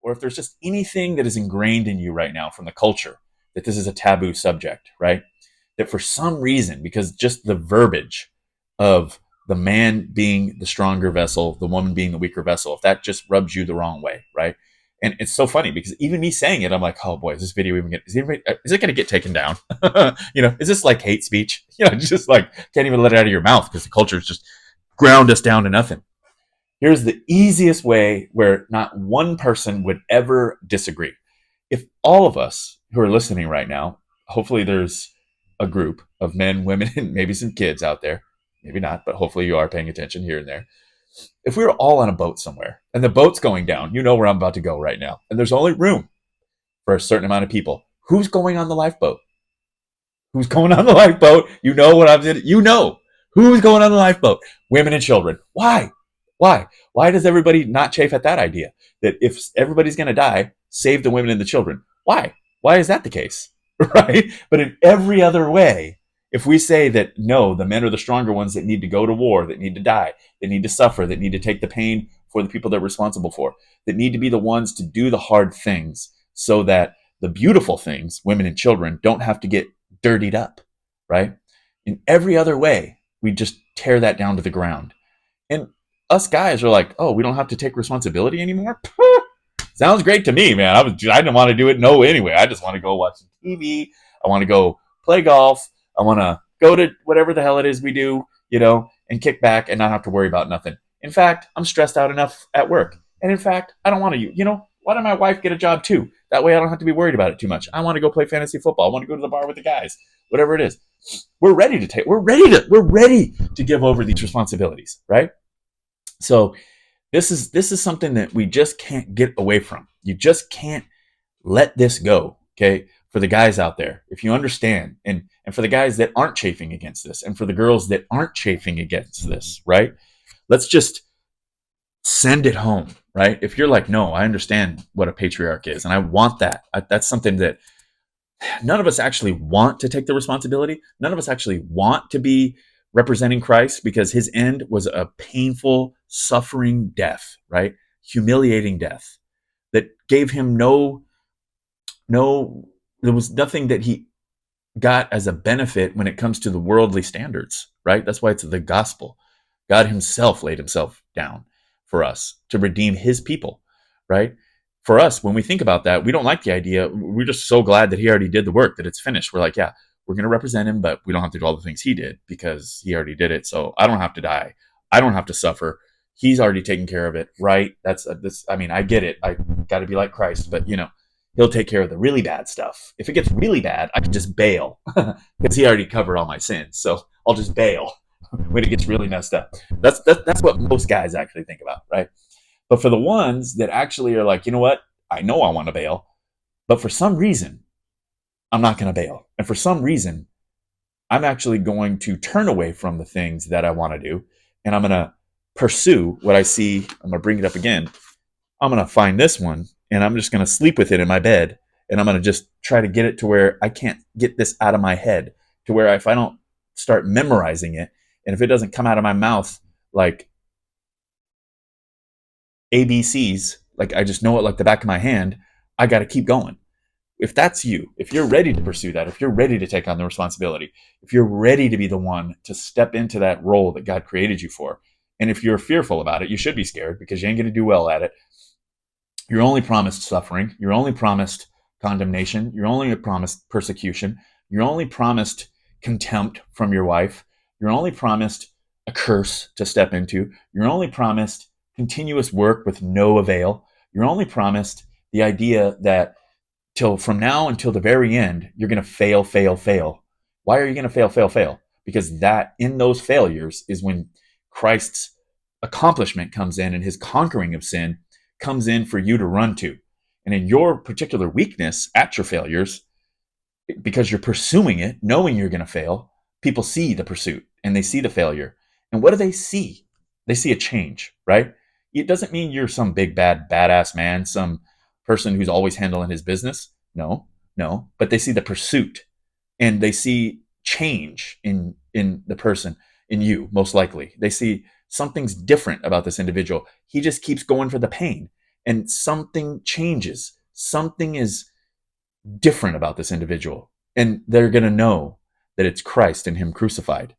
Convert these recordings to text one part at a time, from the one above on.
or if there's just anything that is ingrained in you right now from the culture that this is a taboo subject, right? That for some reason, because just the verbiage of the man being the stronger vessel, the woman being the weaker vessel, if that just rubs you the wrong way, right? And it's so funny because even me saying it, I'm like, oh boy, is this video even is it going to get taken down? Is this like hate speech? Just like can't even let it out of your mouth because the culture's just ground us down to nothing. Here's the easiest way where not one person would ever disagree. If all of us who are listening right now, hopefully there's a group of men, women, and maybe some kids out there, maybe not, but hopefully you are paying attention here and there. If we were all on a boat somewhere and the boat's going down, you know where I'm about to go right now, and there's only room for a certain amount of people. Who's going on the lifeboat? Who's going on the lifeboat? You know what I'm saying? You know who's going on the lifeboat? Women and children. Why? Why does everybody not chafe at that idea? That if everybody's going to die, save the women and the children. Why? Why is that the case? Right? But in every other way, if we say that no, the men are the stronger ones that need to go to war, that need to die, that need to suffer, that need to take the pain for the people they're responsible for, that need to be the ones to do the hard things so that the beautiful things, women and children, don't have to get dirtied up, right? In every other way, we just tear that down to the ground. And us guys are like, oh, we don't have to take responsibility anymore? Sounds great to me, man. I didn't want to do it no anyway. I just want to go watch TV. I want to go play golf. I want to go to whatever the hell it is we do, and kick back and not have to worry about nothing. In fact, I'm stressed out enough at work. And in fact, I don't want to, why don't my wife get a job too? That way I don't have to be worried about it too much. I want to go play fantasy football. I want to go to the bar with the guys, whatever it is. We're ready to give over these responsibilities, right? So this is something that we just can't get away from. You just can't let this go, okay? For the guys out there, if you understand, and for the guys that aren't chafing against this, and for the girls that aren't chafing against this, right? Let's just send it home, right? If you're like, no, I understand what a patriarch is, and I want that. That's something that none of us actually want to take the responsibility. None of us actually want to be representing Christ because his end was a painful, suffering death, right? Humiliating death that gave him there was nothing that he got as a benefit when it comes to the worldly standards, right? That's why it's the gospel. God himself laid himself down for us to redeem his people, right? For us, when we think about that, we don't like the idea. We're just so glad that he already did the work, that it's finished. We're like, yeah, we're going to represent him, but we don't have to do all the things he did because he already did it. So I don't have to die. I don't have to suffer. He's already taken care of it, right? I get it. I got to be like Christ, but he'll take care of the really bad stuff. If it gets really bad, I can just bail because he already covered all my sins. So I'll just bail when it gets really messed up. That's what most guys actually think about, right? But for the ones that actually are like, you know what? I know I want to bail, but for some reason, I'm not going to bail. And for some reason, I'm actually going to turn away from the things that I want to do. And I'm going to pursue what I see. I'm going to bring it up again. I'm going to find this one and I'm just going to sleep with it in my bed. And I'm going to just try to get it to where I can't get this out of my head, to where if I don't start memorizing it, and if it doesn't come out of my mouth like ABCs, like I just know it like the back of my hand, I got to keep going. If that's you, if you're ready to pursue that, if you're ready to take on the responsibility, if you're ready to be the one to step into that role that God created you for, and if you're fearful about it, you should be scared because you ain't going to do well at it. You're only promised suffering. You're only promised condemnation. You're only promised persecution. You're only promised contempt from your wife. You're only promised a curse to step into. You're only promised continuous work with no avail. You're only promised the idea that from now until the very end, you're going to fail. Why are you going to fail? Because that in those failures is when Christ's accomplishment comes in and his conquering of sin comes in for you to run to. And in your particular weakness at your failures, because you're pursuing it, knowing you're going to fail, people see the pursuit and they see the failure. And what do they see? They see a change, right? It doesn't mean you're some big, badass man, some person who's always handling his business. No. But they see the pursuit and they see change in the person, in you, most likely. They see something's different about this individual. He just keeps going for the pain. and something changes. Something is different about this individual. And they're going to know that it's Christ and Him crucified.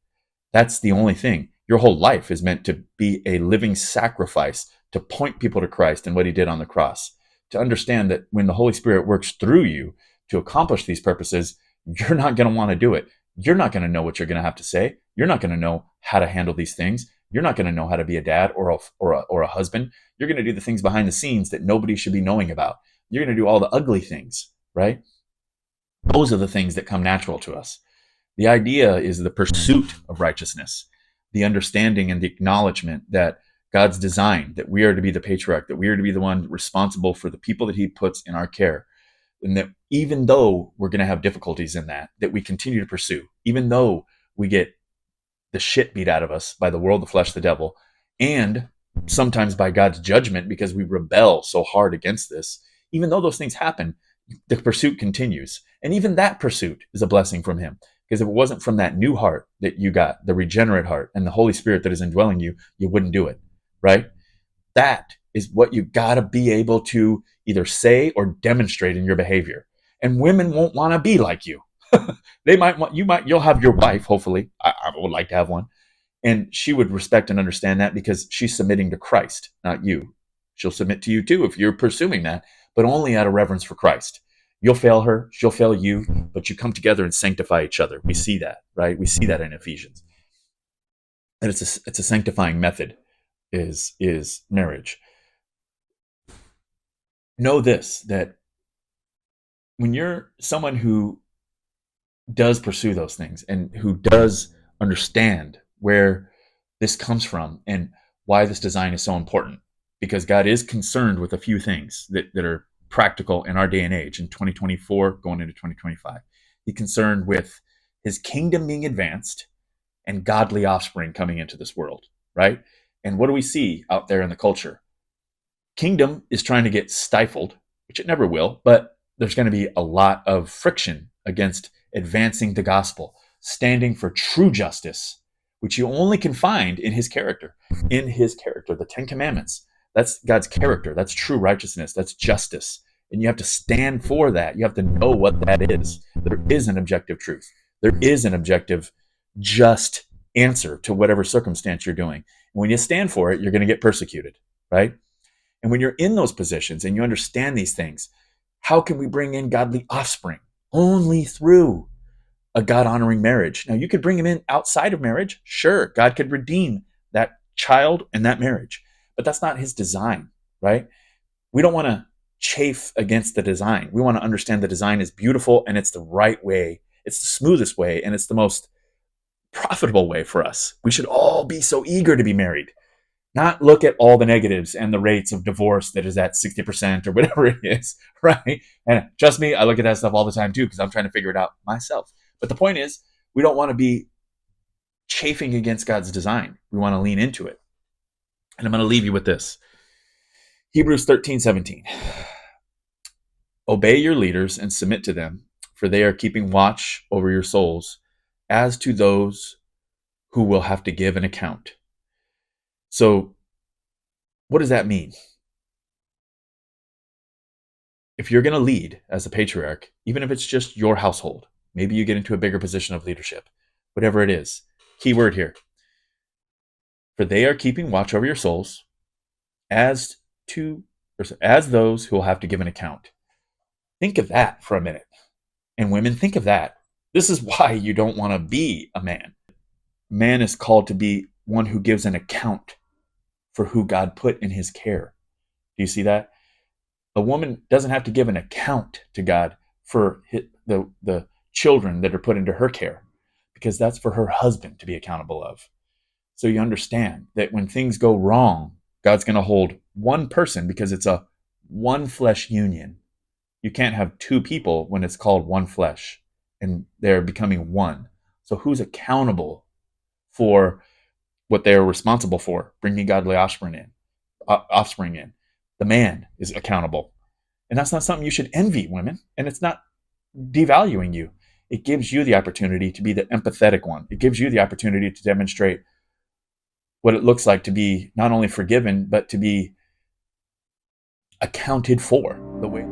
That's the only thing. Your whole life is meant to be a living sacrifice to point people to Christ and what He did on the cross. To understand that when the Holy Spirit works through you to accomplish these purposes, you're not going to want to do it. You're not going to know what you're going to have to say. You're not going to know how to handle these things. You're not going to know how to be a dad or a husband. You're going to do the things behind the scenes that nobody should be knowing about. You're going to do all the ugly things, right? Those are the things that come natural to us. The idea is the pursuit of righteousness, the understanding and the acknowledgement that God's design, that we are to be the patriarch, that we are to be the one responsible for the people that He puts in our care. And that even though we're going to have difficulties in that we continue to pursue, even though we get the shit beat out of us by the world, the flesh, the devil, and sometimes by God's judgment because we rebel so hard against this, even though those things happen, the pursuit continues. And even that pursuit is a blessing from Him. Because if it wasn't from that new heart that you got, the regenerate heart and the Holy Spirit that is indwelling you, you wouldn't do it, right? That is what you got to be able to either say or demonstrate in your behavior. And women won't want to be like you. You'll have your wife, hopefully. I would like to have one. And she would respect and understand that because she's submitting to Christ, not you. She'll submit to you too if you're pursuing that, but only out of reverence for Christ. You'll fail her, she'll fail you, but you come together and sanctify each other. We see that, right? We see that in Ephesians. And it's a sanctifying method is marriage. Know this, that when you're someone who does pursue those things and who does understand where this comes from and why this design is so important, because God is concerned with a few things that are practical in our day and age in 2024 going into 2025. He's concerned with His kingdom being advanced and godly offspring coming into this world, right? And what do we see out there in the culture? Kingdom is trying to get stifled, which it never will, but there's going to be a lot of friction against advancing the gospel, standing for true justice, which you only can find in His character. In His character, the 10 Commandments, that's God's character. That's true righteousness. That's justice. And you have to stand for that. You have to know what that is. There is an objective truth. There is an objective, just answer to whatever circumstance you're doing. And when you stand for it, you're going to get persecuted, right? And when you're in those positions and you understand these things, how can we bring in godly offspring? Only through a God-honoring marriage. Now, you could bring him in outside of marriage. Sure, God could redeem that child and that marriage, but that's not His design, right? We don't want to chafe against the design. We want to understand the design is beautiful and it's the right way. It's the smoothest way and it's the most profitable way for us. We should all be so eager to be married, not look at all the negatives and the rates of divorce that is at 60% or whatever it is, right? And trust me, I look at that stuff all the time too because I'm trying to figure it out myself. But the point is, we don't want to be chafing against God's design. We want to lean into it. And I'm going to leave you with this. Hebrews 13:17. Obey your leaders and submit to them, for they are keeping watch over your souls as to those who will have to give an account. So, what does that mean? If you're going to lead as a patriarch, even if it's just your household, maybe you get into a bigger position of leadership, whatever it is, key word here. For they are keeping watch over your souls as those who will have to give an account. Think of that for a minute. And women, think of that. This is why you don't want to be a man. Man is called to be one who gives an account for who God put in his care. Do you see that? A woman doesn't have to give an account to God for the children that are put into her care, because that's for her husband to be accountable of. So you understand that when things go wrong, God's going to hold one person because it's a one flesh union. You can't have two people when it's called one flesh and they're becoming one. So who's accountable for what they're responsible for, bringing godly offspring in? The man is accountable. And that's not something you should envy, women. And it's not devaluing you. It gives you the opportunity to be the empathetic one. It gives you the opportunity to demonstrate what it looks like to be not only forgiven, but to be accounted for the way.